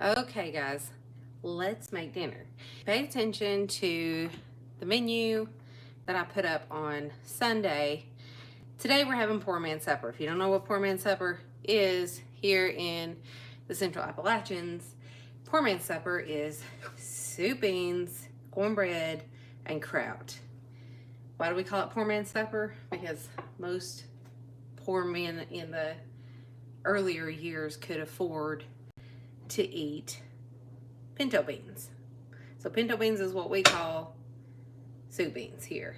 Okay, guys, let's make dinner. Pay attention to the menu that I put up on Sunday. Today we're having poor man supper. If you don't know what poor man supper is here in the Central Appalachians, poor man supper is soup, beans, cornbread, and kraut. Why do we call it poor man supper? Because most poor men in the earlier years could afford to eat pinto beans. So pinto beans is what we call soup beans here.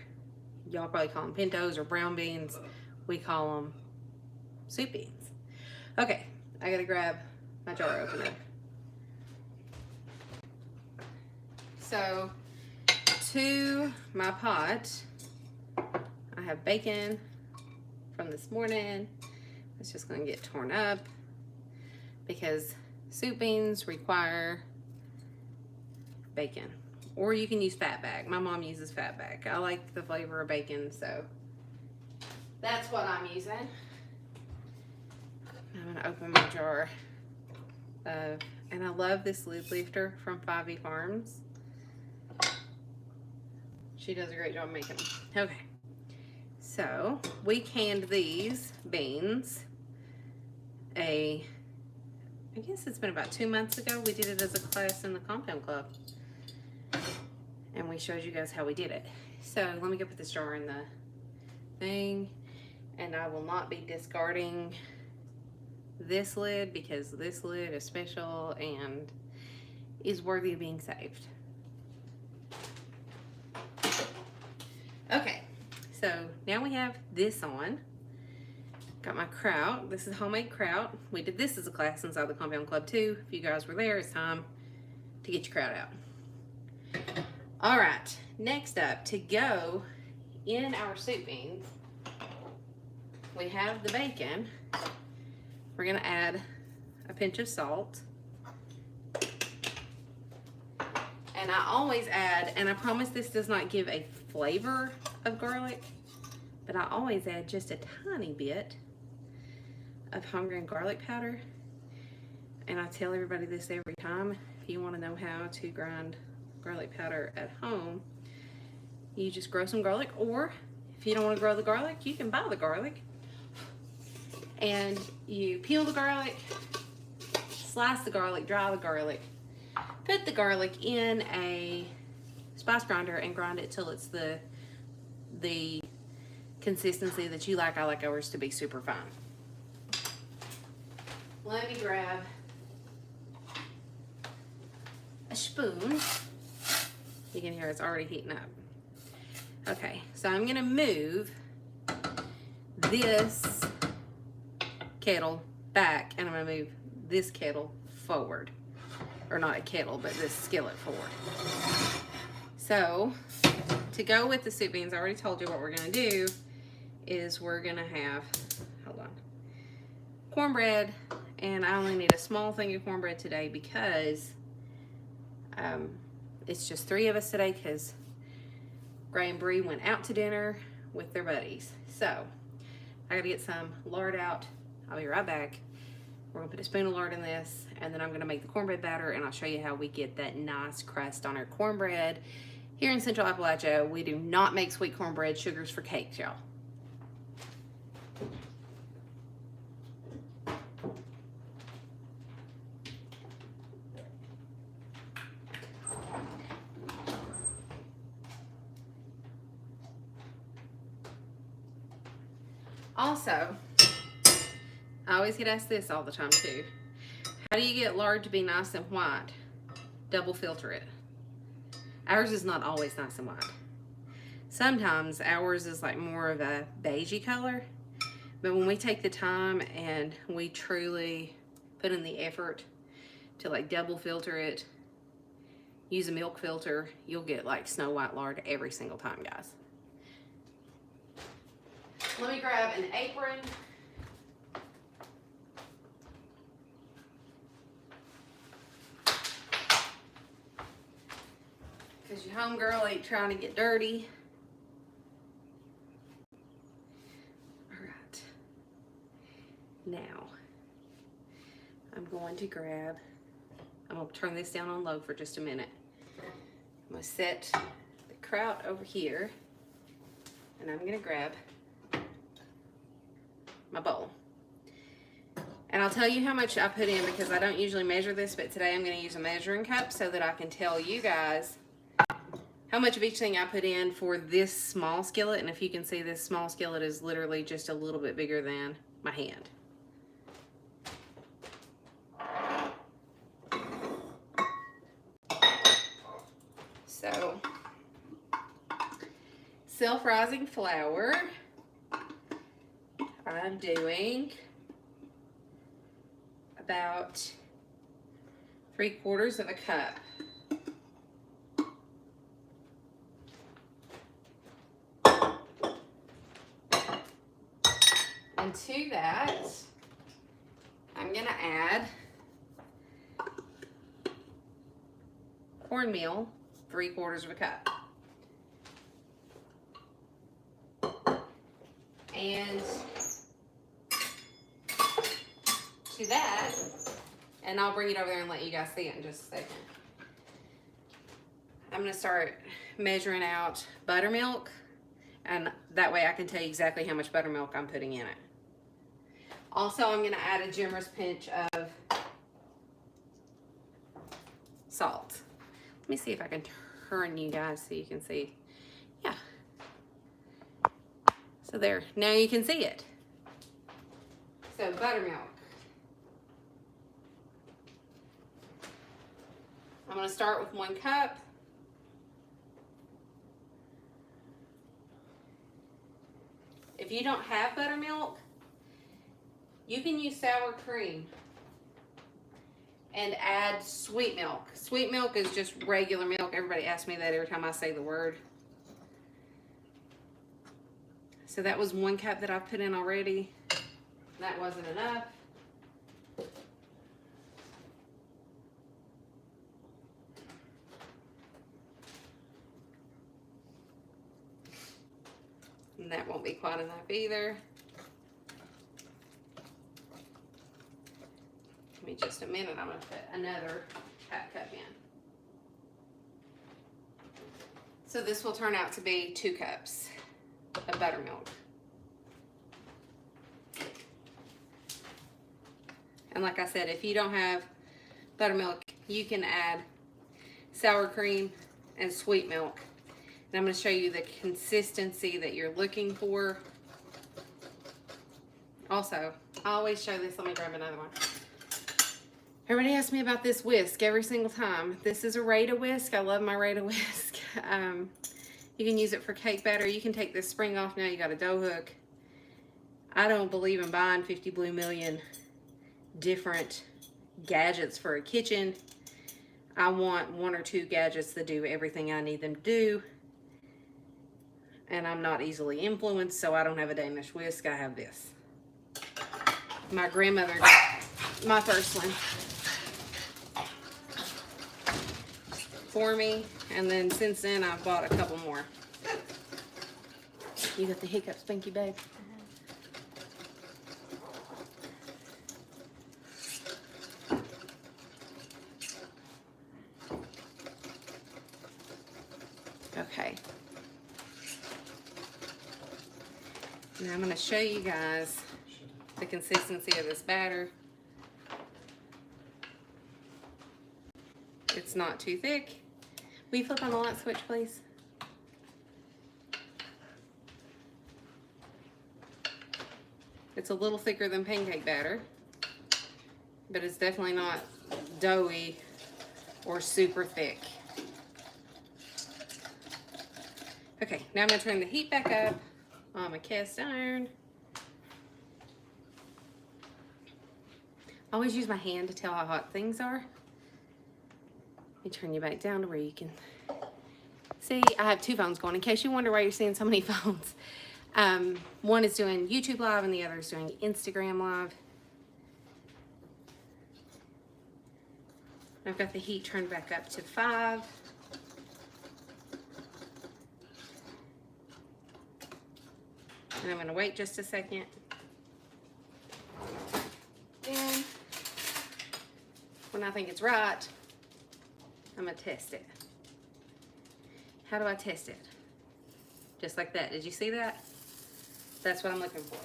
Y'all probably call them pintos or brown beans. We call them soup beans. Okay, I gotta grab my jar opener. So to my pot, I have bacon from this morning. It's just gonna get torn up because soup beans require bacon, or you can use fatback. My mom uses fatback. I like the flavor of bacon, so that's what I'm using. I'm gonna open my jar and I love this lid lifter from 5E Farms. She does a great job making them. Okay, so we canned these beans I guess it's been about 2 months ago. We did it as a class in the Compound Club. And we showed you guys how we did it. So let me go put this jar in the thing. And I will not be discarding this lid because this lid is special and is worthy of being saved. Okay, so now we have this on. Got my kraut. This is homemade kraut. We did this as a class inside the Compound Club too. If you guys were there, it's time to get your kraut out. All right, next up, to go in our soup beans, we have the bacon. We're gonna add a pinch of salt. And I always add, and I promise this does not give a flavor of garlic, but I always add just a tiny bit of homegrown garlic powder. And I tell everybody this every time. If you want to know how to grind garlic powder at home, you just grow some garlic, or if you don't want to grow the garlic, you can buy the garlic. And you peel the garlic, slice the garlic, dry the garlic, put the garlic in a spice grinder and grind it till it's the consistency that you like. I like ours to be super fine. Let me grab a spoon. You can hear it's already heating up. Okay, so I'm gonna move this kettle back and I'm gonna move this kettle forward. Or not a kettle, but this skillet forward. So, to go with the soup beans, I already told you what we're gonna do is we're gonna have, hold on, cornbread, and I only need a small thing of cornbread today because it's just 3 of us today because Gray and Bree went out to dinner with their buddies. So, I gotta get some lard out. I'll be right back. We're gonna put a spoon of lard in this, and then I'm gonna make the cornbread batter, and I'll show you how we get that nice crust on our cornbread. Here in Central Appalachia, we do not make sweet cornbread. Sugar's for cakes, y'all. Also, I always get asked this all the time too. How do you get lard to be nice and white? Double filter it. Ours is not always nice and white. Sometimes ours is like more of a beigey color, but when we take the time and we truly put in the effort to like double filter it, use a milk filter, you'll get like snow white lard every single time, guys. Let me grab an apron. Because your homegirl ain't trying to get dirty. All right. Now, I'm going to grab a I'm gonna turn this down on low for just a minute. I'm gonna set the kraut over here, and I'm gonna grab my bowl. And I'll tell you how much I put in because I don't usually measure this, but today I'm gonna use a measuring cup so that I can tell you guys how much of each thing I put in for this small skillet. And if you can see, this small skillet is literally just a little bit bigger than my hand. So, self-rising flour, I'm doing about 3/4 of a cup. And to that, I'm gonna add cornmeal, 3/4 of a cup. And to that, and I'll bring it over there and let you guys see it in just a second. I'm gonna start measuring out buttermilk, and that way I can tell you exactly how much buttermilk I'm putting in it. Also, I'm gonna add a generous pinch of salt. Let me see if I can turn you guys so you can see. Yeah. So there, now you can see it. So buttermilk. I'm gonna start with 1 cup. If you don't have buttermilk, you can use sour cream and add sweet milk. Sweet milk is just regular milk. Everybody asks me that every time I say the word. So that was 1 cup that I've put in already. That wasn't enough. And that won't be quite enough either. Give me just a minute, I'm gonna put another half cup in. So this will turn out to be 2 cups of buttermilk. And like I said, if you don't have buttermilk, you can add sour cream and sweet milk. And I'm going to show you the consistency that you're looking for. Also, I always show this. Let me grab another one. Everybody asks me about this whisk every single time. This is a Rada whisk. I love my Rada whisk. You can use it for cake batter. You can take this spring off now. You got a dough hook. I don't believe in buying 50 Blue Million different gadgets for a kitchen. I want 1 or 2 gadgets that do everything I need them to do. And I'm not easily influenced, so I don't have a Danish whisk. I have this. My grandmother got my first one for me, and then since then I've bought a couple more. You got the hiccups, Pinky babe? Okay. Now I'm going to show you guys the consistency of this batter. It's not too thick. Will you flip on the light switch, please? It's a little thicker than pancake batter, but it's definitely not doughy or super thick. Okay, now I'm going to turn the heat back up on my cast iron. I always use my hand to tell how hot things are. Let me turn you back down to where you can see. I have 2 phones going in case you wonder why you're seeing so many phones. One is doing YouTube Live and the other is doing Instagram Live. I've got the heat turned back up to 5. And I'm going to wait just a second. Then, when I think it's right, I'm gonna test it. How do I test it? Just like that. Did you see that? That's what I'm looking for.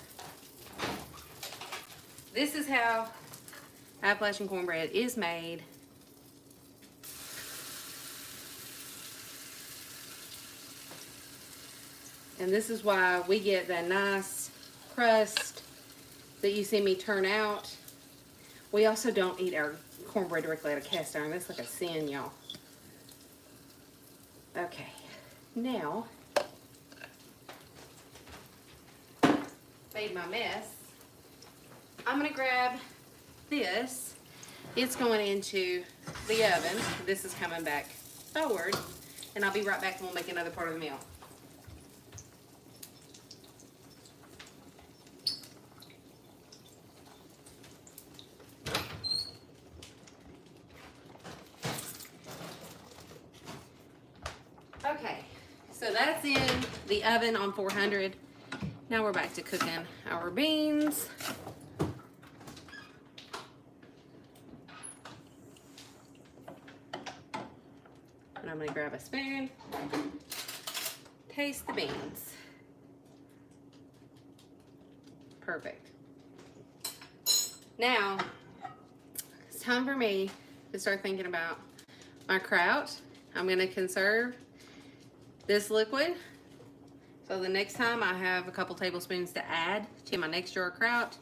This is how Appalachian cornbread is made. And this is why we get that nice crust that you see me turn out. We also don't eat our cornbread directly out of cast iron. That's like a sin, y'all. Okay, now, made my mess. I'm gonna grab this. It's going into the oven. This is coming back forward, and I'll be right back and we'll make another part of the meal. Okay, so that's in the oven on 400. Now we're back to cooking our beans. And I'm gonna grab a spoon, taste the beans. Perfect. Now, it's time for me to start thinking about my kraut. I'm gonna conserve this liquid, so the next time I have a couple tablespoons to add to my next jar of kraut,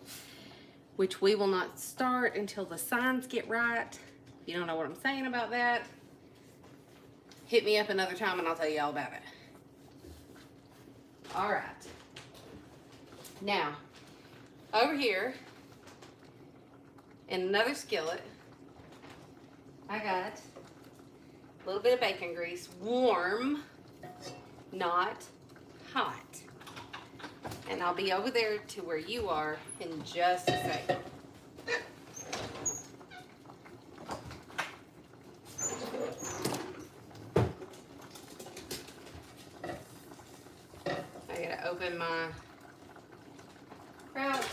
which we will not start until the signs get right. If you don't know what I'm saying about that, hit me up another time and I'll tell you all about it. All right. Now, over here, in another skillet, I got a little bit of bacon grease, warm, not hot. And I'll be over there to where you are in just a second. I gotta open my kraut.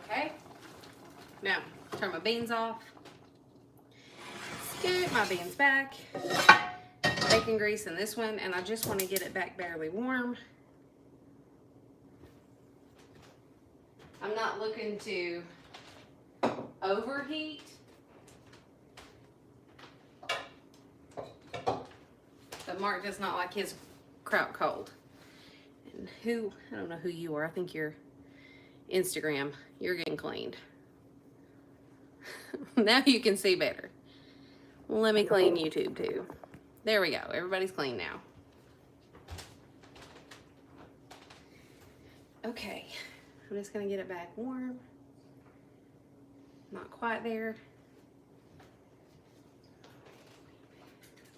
Okay, now turn my beans off, scoot my beans back, bacon grease in this one, and I just want to get it back barely warm. I'm not looking to overheat, but Mark does not like his kraut cold. And I don't know who you are, I think you're Instagram, you're getting cleaned. Now you can see better. Let me clean YouTube too. There we go, everybody's clean now. Okay, I'm just gonna get it back warm. Not quite there.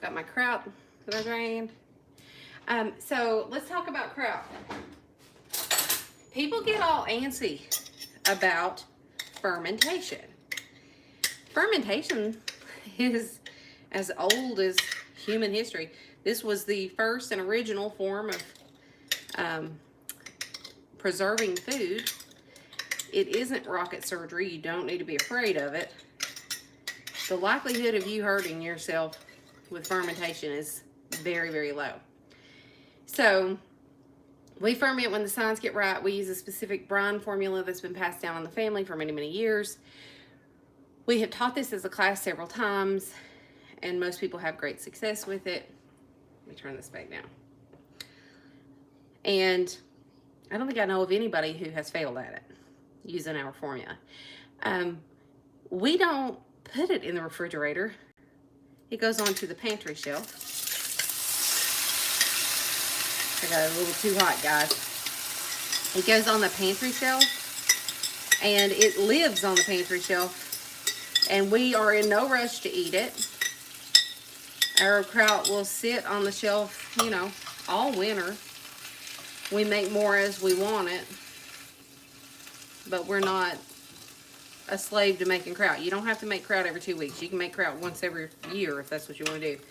Got my kraut that I drained. So let's talk about kraut. People get all antsy about fermentation. Fermentation is as old as human history. This was the first and original form of preserving food. It isn't rocket surgery. You don't need to be afraid of it. The likelihood of you hurting yourself with fermentation is very, very low. So we ferment when the signs get right. We use a specific brine formula that's been passed down in the family for many, many years. We have taught this as a class several times, and most people have great success with it. Let me turn this back down. And I don't think I know of anybody who has failed at it using our formula. We don't put it in the refrigerator. It goes onto the pantry shelf. I got it a little too hot, guys. It goes on the pantry shelf, and it lives on the pantry shelf, and we are in no rush to eat it. Our kraut will sit on the shelf, you know, all winter. We make more as we want it. but we're not a slave to making kraut. You don't have to make kraut every 2 weeks. You can make kraut once every year if that's what you want to do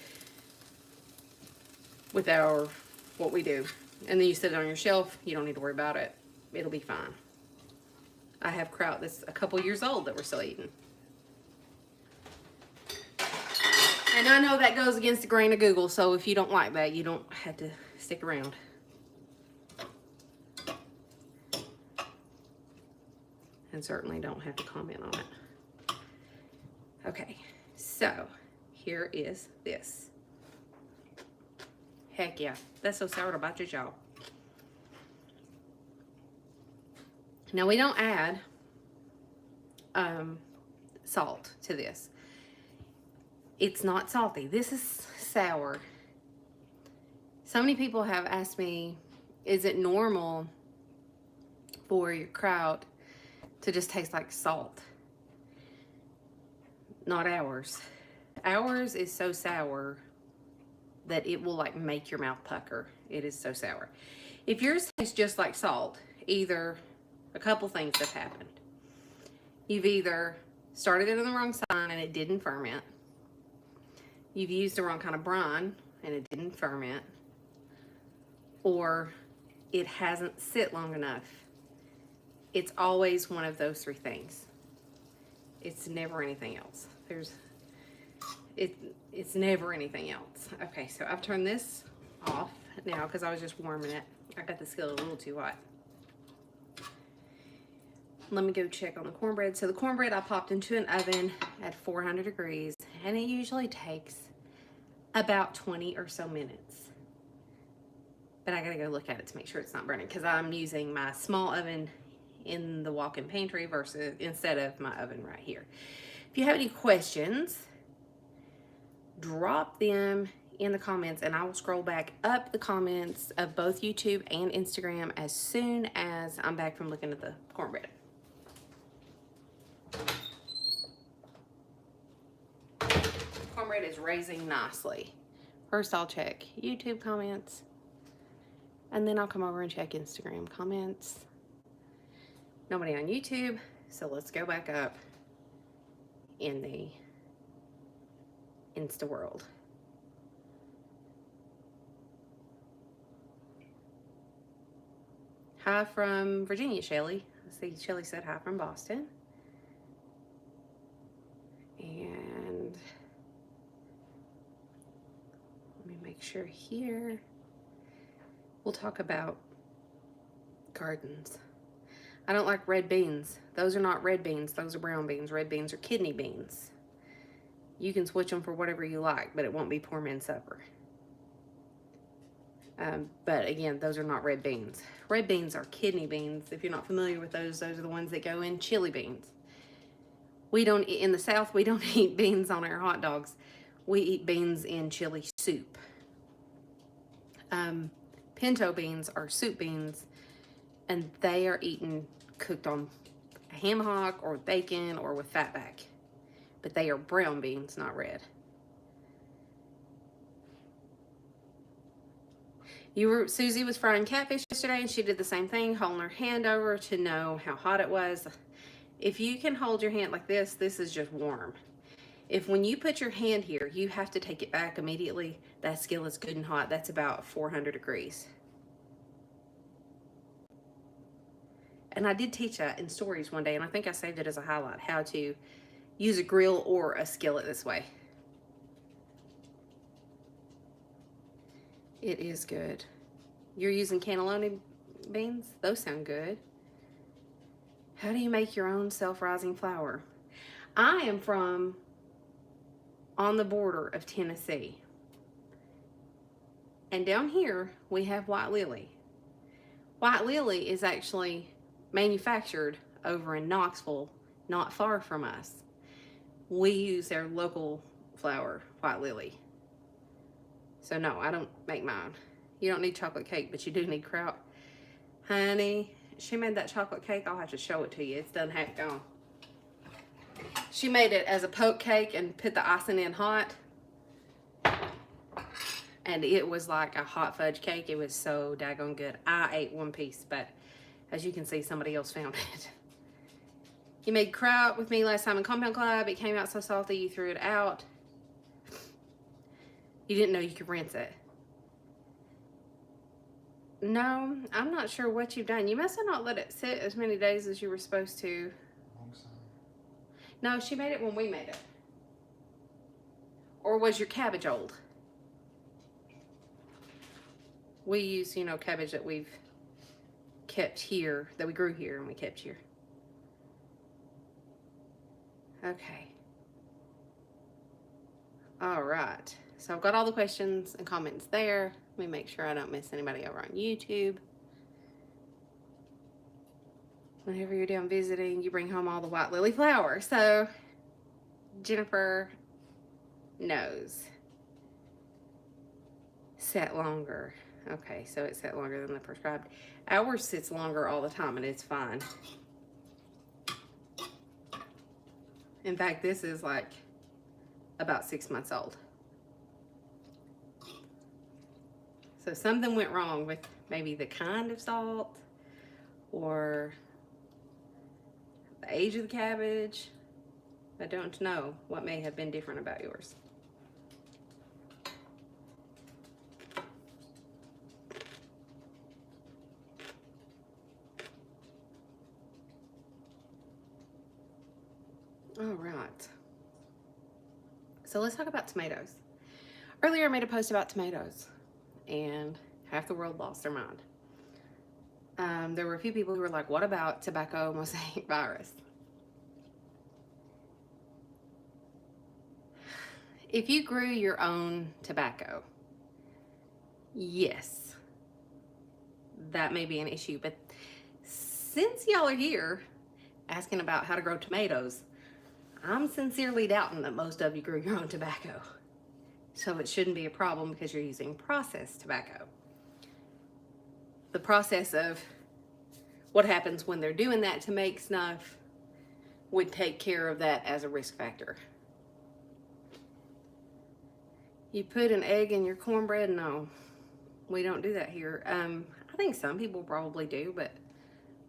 with what we do. And then you set it on your shelf. You don't need to worry about it. It'll be fine. I have kraut that's a couple years old that we're still eating. And I know that goes against the grain of Google, so if you don't like that, you don't have to stick around. And certainly don't have to comment on it. Okay, so here is this. Heck yeah, that's so sour about you, y'all. Now we don't add salt to this. It's not salty. This is sour. So many people have asked me, is it normal for your kraut to just taste like salt? Not ours. Ours is so sour that it will like make your mouth pucker. It is so sour. If yours tastes just like salt, either a couple things have happened. You've either started it on the wrong side and it didn't ferment. You've used the wrong kind of brine and it didn't ferment. Or it hasn't sit long enough. It's always one of those three things. It's never anything else. It's never anything else. Okay, so I've turned this off now because I was just warming it. I got the skillet a little too hot. Let me go check on the cornbread. So the cornbread I popped into an oven at 400 degrees, and it usually takes about 20 or so minutes. But I gotta go look at it to make sure it's not burning because I'm using my small oven in the walk-in pantry instead of my oven right here. If you have any questions, drop them in the comments and I will scroll back up the comments of both YouTube and Instagram as soon as I'm back from looking at the cornbread. Cornbread is raising nicely. First I'll check YouTube comments and then I'll come over and check Instagram comments. Nobody on YouTube, so let's go back up in the Insta world. Hi from Virginia, Shelly. I see Shelly said hi from Boston. And let me make sure here. We'll talk about gardens. I don't like red beans. Those are not red beans. Those are brown beans. Red beans are kidney beans. You can switch them for whatever you like, but it won't be poor man's supper. But again, those are not red beans. Red beans are kidney beans. If you're not familiar with those are the ones that go in chili beans. We don't, in the South, we don't eat beans on our hot dogs. We eat beans in chili soup. Pinto beans are soup beans, and they are eaten cooked on a ham hock or bacon or with fatback. But they are brown beans, not red. Susie was frying catfish yesterday and she did the same thing, holding her hand over to know how hot it was. If you can hold your hand like this, this is just warm. If when you put your hand here, you have to take it back immediately, that skillet's good and hot. That's about 400 degrees. And I did teach that in stories one day, and I think I saved it as a highlight, how to use a grill or a skillet this way. It is good. You're using cannelloni beans? Those sound good. How do you make your own self-rising flour? I am from on the border of Tennessee. And down here, we have White Lily. White Lily is actually manufactured over in Knoxville, not far from us. We use their local flour, White Lily. So no, I don't make mine. You don't need chocolate cake, but you do need kraut. Honey, she made that chocolate cake. I'll have to show it to you. It's done half gone. She made it as a poke cake and put the icing in hot. And it was like a hot fudge cake. It was so daggone good. I ate one piece, but as you can see, somebody else found it. You made kraut with me last time in Compound Club. It came out so salty you threw it out. You didn't know you could rinse it. No, I'm not sure what you've done. You must have not let it sit as many days as you were supposed to. No, she made it when we made it. Or was your cabbage old? We use, you know, cabbage that we've kept here, that we grew here and we kept here. Okay. All right. So I've got all the questions and comments there. Let me make sure I don't miss anybody over on YouTube. Whenever you're down visiting, you bring home all the white lily flowers. So Jennifer knows. Set longer. Okay, so it set longer than the prescribed. Ours sits longer all the time and it's fine. In fact, this is like about 6 months old. So something went wrong with maybe the kind of salt or the age of the cabbage. I don't know what may have been different about yours. All right. So let's talk about tomatoes. Earlier I made a post about tomatoes and half the world lost their mind. There were a few people who were like, what about tobacco mosaic virus? If you grew your own tobacco, yes, that may be an issue. But since y'all are here asking about how to grow tomatoes, I'm sincerely doubting that most of you grew your own tobacco. So it shouldn't be a problem because you're using processed tobacco. The process of what happens when they're doing that to make snuff would take care of that as a risk factor. You put an egg in your cornbread? No, we don't do that here. I think some people probably do, but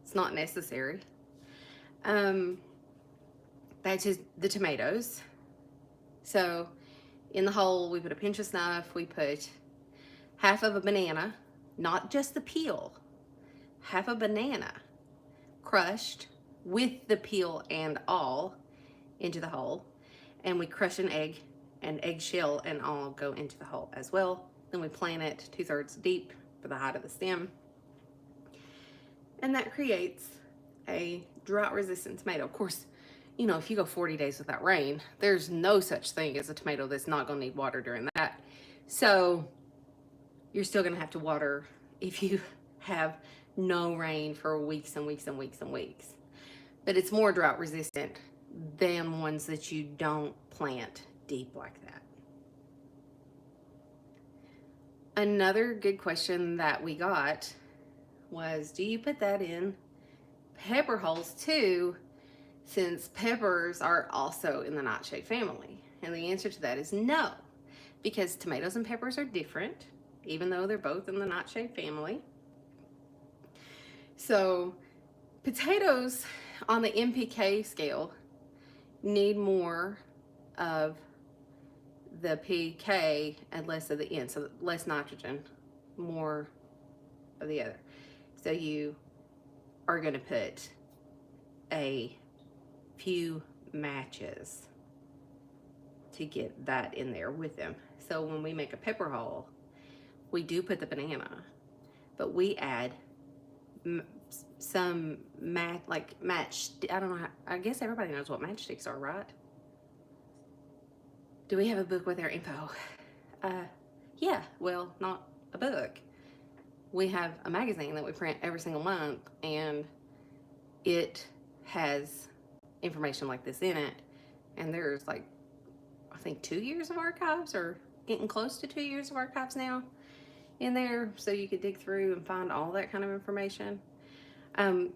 it's not necessary. That's just the tomatoes. So in the whole, we put a pinch of snuff, we put half of a banana, not just the peel, half a banana crushed with the peel and all into the hole. And we crush an egg and eggshell and all go into the hole as well. Then we plant it 2/3 deep for the height of the stem. And that creates a drought resistant tomato. Of course, you know, if you go 40 days without rain, there's no such thing as a tomato that's not gonna need water during that. So you're still gonna have to water if you have no rain for weeks and weeks and weeks and weeks. But it's more drought resistant than ones that you don't plant deep like that. Another good question that we got was, do you put that in pepper holes too, since peppers are also in the nightshade family? And the answer to that is no, because tomatoes and peppers are different, even though they're both in the nightshade family. So potatoes on the NPK scale need more of the PK and less of the N, so less nitrogen, more of the other. So you are going to put a few matches to get that in there with them. So when we make a pepper hole, we do put the banana, but we add some match, I don't know how, I guess everybody knows what matchsticks are, right? Do we have a book with our info? Yeah, well, not a book. We have a magazine that we print every single month, and it has information like this in it. And there's like, I think 2 years of archives, or getting close to 2 years of archives now in there. So you could dig through and find all that kind of information.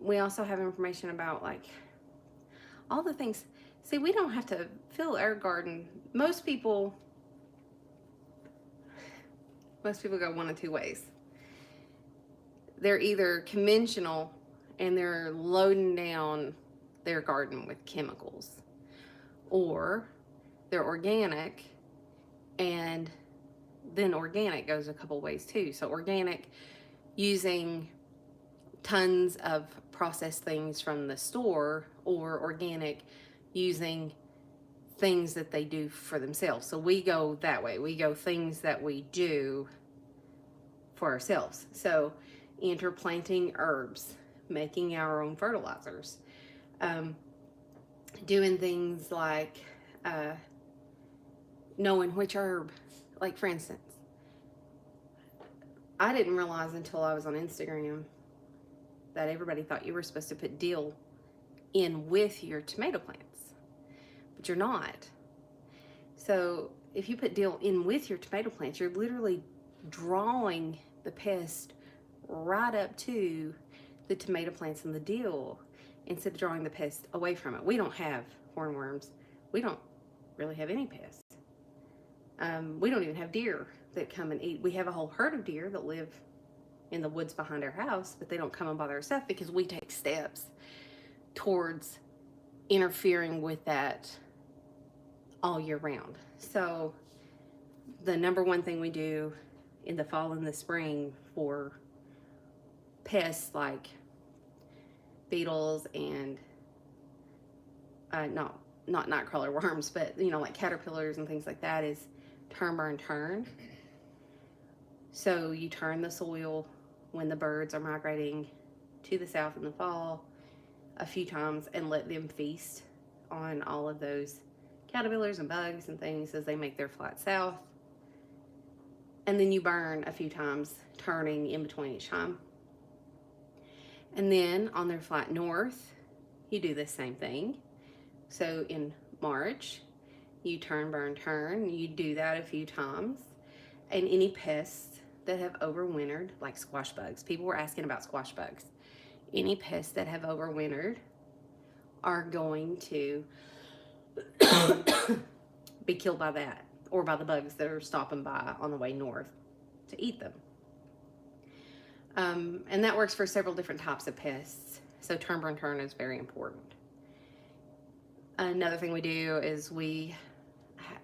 We also have information about like all the things. See, we don't have to fill our garden. Most people go one of two ways. They're either conventional and they're loading down their garden with chemicals, or they're organic, and then organic goes a couple ways too. So organic, using tons of processed things from the store, or organic, using things that they do for themselves. So we go that way. We go things that we do for ourselves. So interplanting herbs, making our own fertilizers, doing things like knowing which herb, like for instance, I didn't realize until I was on Instagram that everybody thought you were supposed to put dill in with your tomato plants, but you're not. So if you put dill in with your tomato plants, you're literally drawing the pest right up to the tomato plants and the dill, instead of drawing the pest away from it. We don't have hornworms. We don't really have any pests. We don't even have deer that come and eat. We have a whole herd of deer that live in the woods behind our house, but they don't come and bother our stuff because we take steps towards interfering with that all year round. So the number one thing we do in the fall and the spring for pests like beetles and not nightcrawler worms, but like caterpillars and things like that, is turn, burn, turn. So you turn the soil when the birds are migrating to the south in the fall a few times and let them feast on all of those caterpillars and bugs and things as they make their flight south. And then you burn a few times, turning in between each time. And then on their flight north, you do the same thing. So in March, you turn, burn, turn. You do that a few times. And any pests that have overwintered, like squash bugs. People were asking about squash bugs. Any pests that have overwintered are going to be killed by that, or by the bugs that are stopping by on the way north to eat them. And that works for several different types of pests. So turn, burn, turn is very important. Another thing we do is we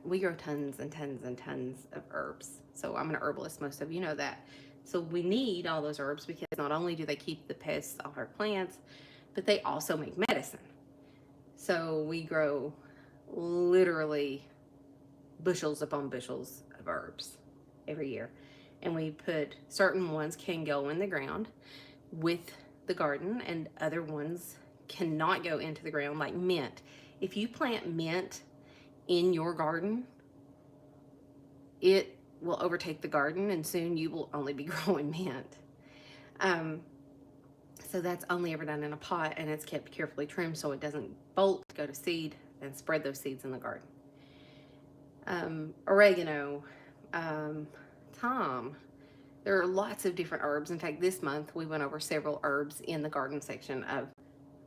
grow tons and tons and tons of herbs. So I'm an herbalist, most of you know that. So we need all those herbs because not only do they keep the pests off our plants, but they also make medicine. So we grow literally bushels upon bushels of herbs every year. And we put certain ones can go in the ground with the garden, and other ones cannot go into the ground, like mint. If you plant mint in your garden, it will overtake the garden, and soon you will only be growing mint. So that's only ever done in a pot, and it's kept carefully trimmed so it doesn't bolt, go to seed, and spread those seeds in the garden. Oregano, thyme. There are lots of different herbs. In fact, this month we went over several herbs in the garden section of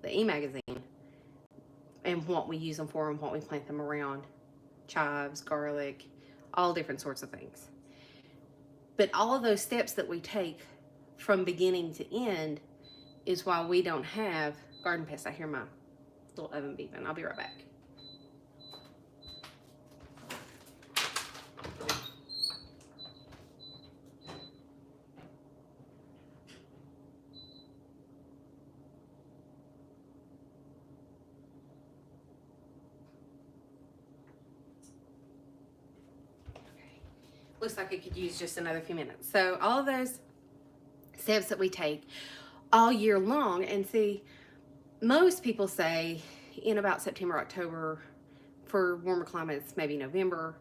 the e-magazine, and what we use them for and what we plant them around. Chives, garlic, all different sorts of things. But all of those steps that we take from beginning to end is why we don't have garden pests. I hear my little oven beeping. I'll be right back. Looks like it could use just another few minutes. So all of those steps that we take all year long, and see, most people say in about September, October, for warmer climates, maybe November,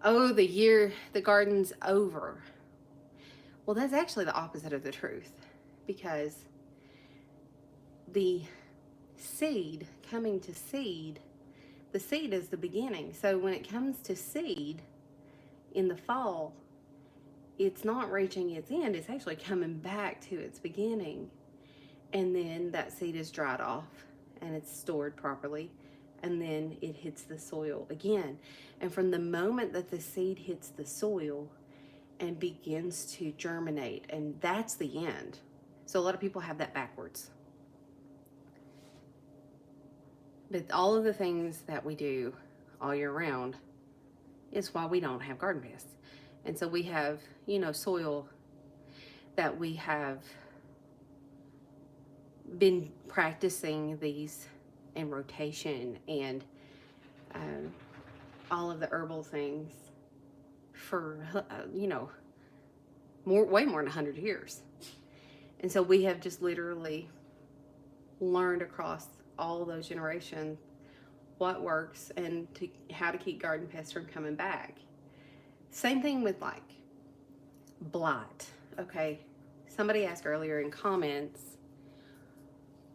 oh, the garden's over. Well, that's actually the opposite of the truth, because the seed coming to seed, the seed is the beginning. So when it comes to seed in the fall, it's not reaching its end, it's actually coming back to its beginning. And then that seed is dried off and it's stored properly, and then it hits the soil again. And from the moment that the seed hits the soil and begins to germinate, and that's the end. So a lot of people have that backwards. But all of the things that we do all year round is why we don't have garden pests. And so we have, soil that we have been practicing these in rotation and all of the herbal things for, way more than 100 years. And so we have just literally learned across all those generations what works and how to keep garden pests from coming back. Same thing with like blight. Okay, somebody asked earlier in comments,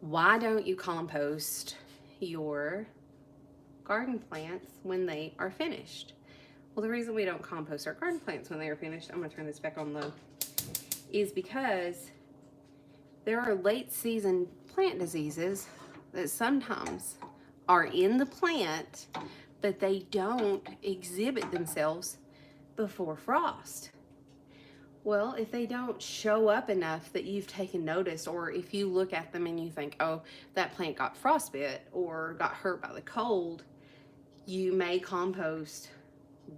why don't you compost your garden plants when they are finished? Well, the reason we don't compost our garden plants when they are finished, I'm going to turn this back on though, is because there are late season plant diseases that sometimes are in the plant, but they don't exhibit themselves before frost. Well, if they don't show up enough that you've taken notice, or if you look at them and you think, oh, that plant got frostbite or got hurt by the cold, you may compost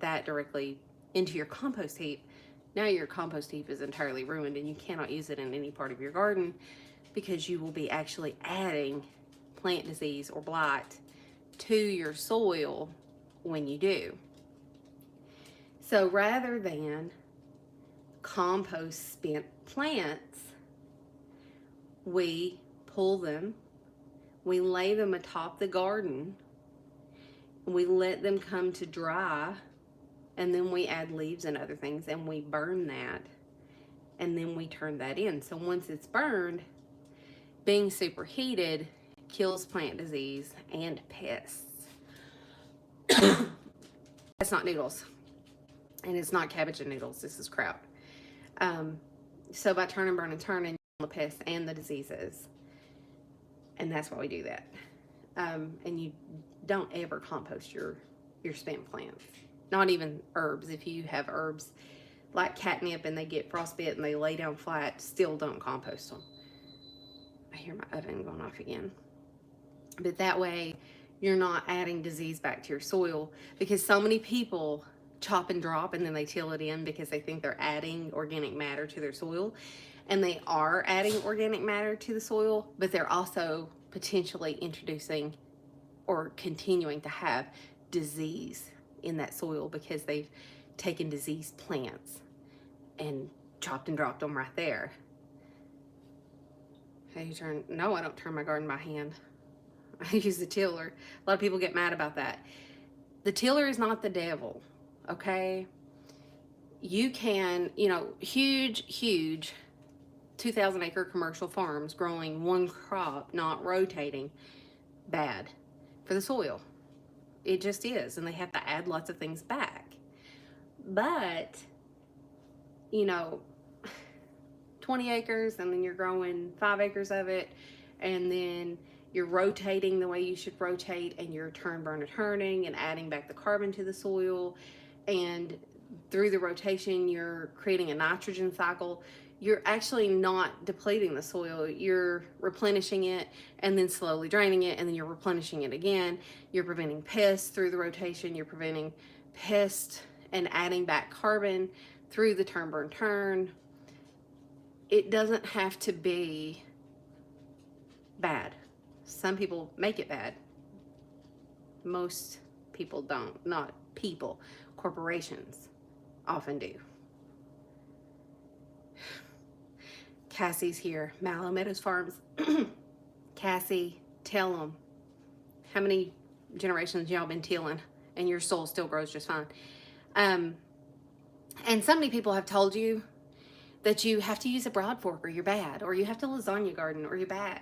that directly into your compost heap. Now your compost heap is entirely ruined and you cannot use it in any part of your garden because you will be actually adding plant disease or blight to your soil when you do. So rather than compost spent plants, we pull them, we lay them atop the garden, we let them come to dry, and then we add leaves and other things and we burn that, and then we turn that in. So once it's burned, being superheated kills plant disease and pests. That's not noodles, and it's not cabbage and noodles. This is kraut. So by turn and burn and turn, and the pests and the diseases, and that's why we do that. And you don't ever compost your spent plants, not even herbs. If you have herbs like catnip and they get frostbite and they lay down flat, still don't compost them. I hear my oven going off again. But that way you're not adding disease back to your soil, because so many people chop and drop and then they till it in because they think they're adding organic matter to their soil, and they are adding organic matter to the soil, but they're also potentially introducing or continuing to have disease in that soil because they've taken diseased plants and chopped and dropped them right there. How do you turn? No, I don't turn my garden by hand. I use the tiller. A lot of people get mad about that. The tiller is not the devil, okay? You can, huge 2,000 acre commercial farms growing one crop, not rotating, bad for the soil. It just is, and they have to add lots of things back. But, 20 acres, and then you're growing 5 acres of it, and then you're rotating the way you should rotate, and you're turning and adding back the carbon to the soil, and through the rotation you're creating a nitrogen cycle. You're actually not depleting the soil. You're replenishing it and then slowly draining it, and then you're replenishing it again. You're preventing pests through the rotation. You're preventing pests and adding back carbon through the turn, burn, turn. It doesn't have to be bad. Some people make it bad. Most people don't. Not people. Corporations often do. Cassie's here. Mallow Meadows Farms. Cassie, tell them how many generations y'all been tilling and your soil still grows just fine. And so many people have told you that you have to use a broad fork or you're bad, or you have to lasagna garden or you're bad,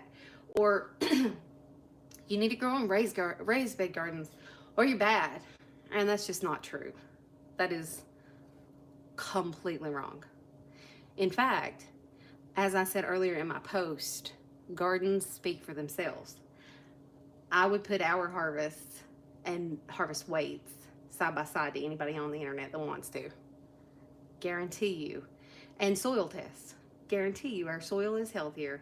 or you need to grow in raised bed gardens or you're bad. And that's just not true. That is completely wrong. In fact, as I said earlier in my post, gardens speak for themselves. I would put our harvests and harvest weights side by side to anybody on the internet that wants to. Guarantee you. And soil tests. Guarantee you our soil is healthier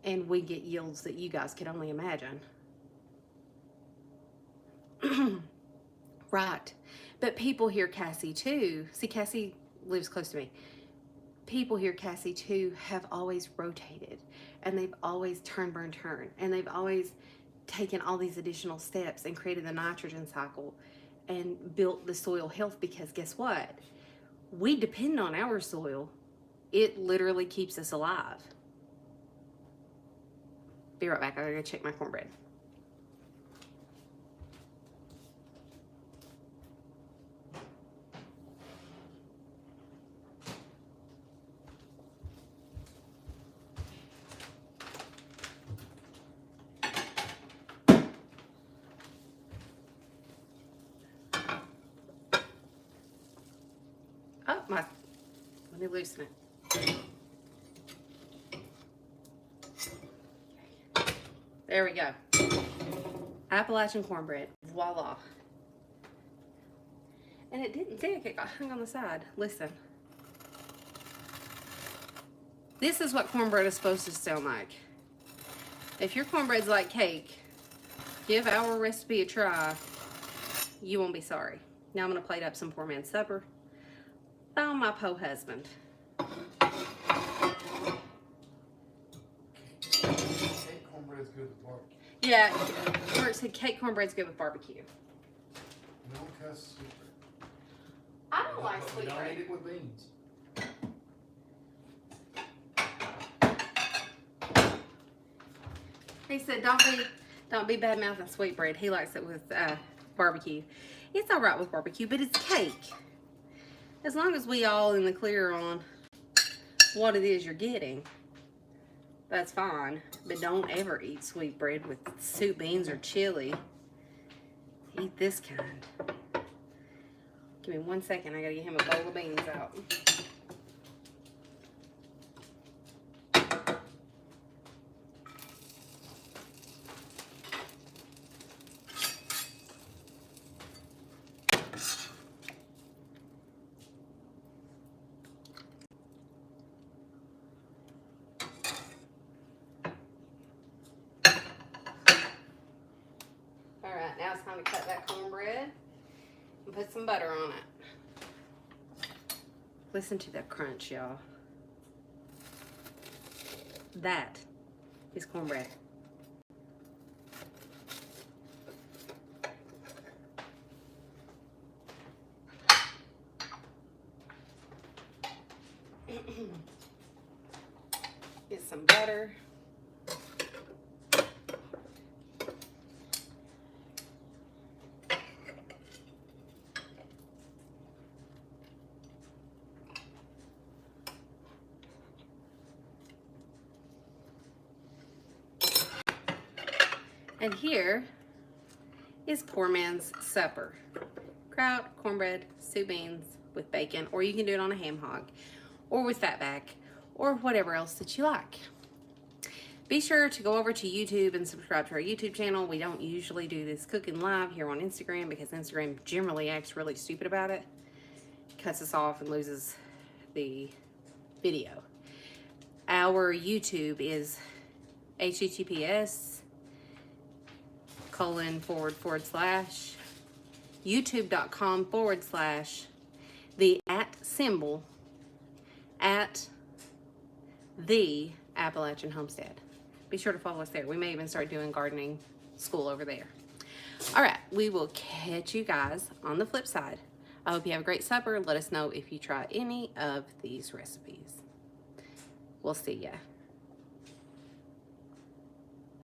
and we get yields that you guys could only imagine. Right. But people hear Cassie too. See, Cassie lives close to me. People here, Cassie, too, have always rotated, and they've always turn, burn, turn, and they've always taken all these additional steps and created the nitrogen cycle and built the soil health, because guess what? We depend on our soil. It literally keeps us alive. Be right back. I gotta go check my cornbread. Oh, let me loosen it. There we go. Appalachian cornbread. Voila. And it didn't stick. It got hung on the side. Listen. This is what cornbread is supposed to sound like. If your cornbread's like cake, give our recipe a try. You won't be sorry. Now I'm going to plate up some poor man's supper. Oh, my po husband. Cake cornbread's good with barbecue. Yeah, Mark said cake cornbread's good with barbecue. No cuss sweetbread. I don't like But we don't sweetbread. eat it with beans. He said, don't be bad mouthing sweetbread. He likes it with barbecue. It's all right with barbecue, but it's cake. As long as we all in the clear on what it is you're getting, that's fine. But don't ever eat sweetbread with soup, beans, or chili. Eat this kind. Give me 1 second. I gotta get him a bowl of beans out. Alright, now it's time to cut that cornbread and put some butter on it. Listen to that crunch, y'all. That is cornbread. Get some butter. And here is poor man's supper. Kraut, cornbread, soup beans with bacon, or you can do it on a ham hock, or with fatback, or whatever else that you like. Be sure to go over to YouTube and subscribe to our YouTube channel. We don't usually do this cooking live here on Instagram because Instagram generally acts really stupid about it. Cuts us off and loses the video. Our YouTube is https:// youtube.com/ the @ at the Appalachian Homestead. Be sure to follow us there. We may even start doing gardening school over there. All right, we will catch you guys on the flip side. I hope you have a great supper. Let us know if you try any of these recipes. We'll see ya.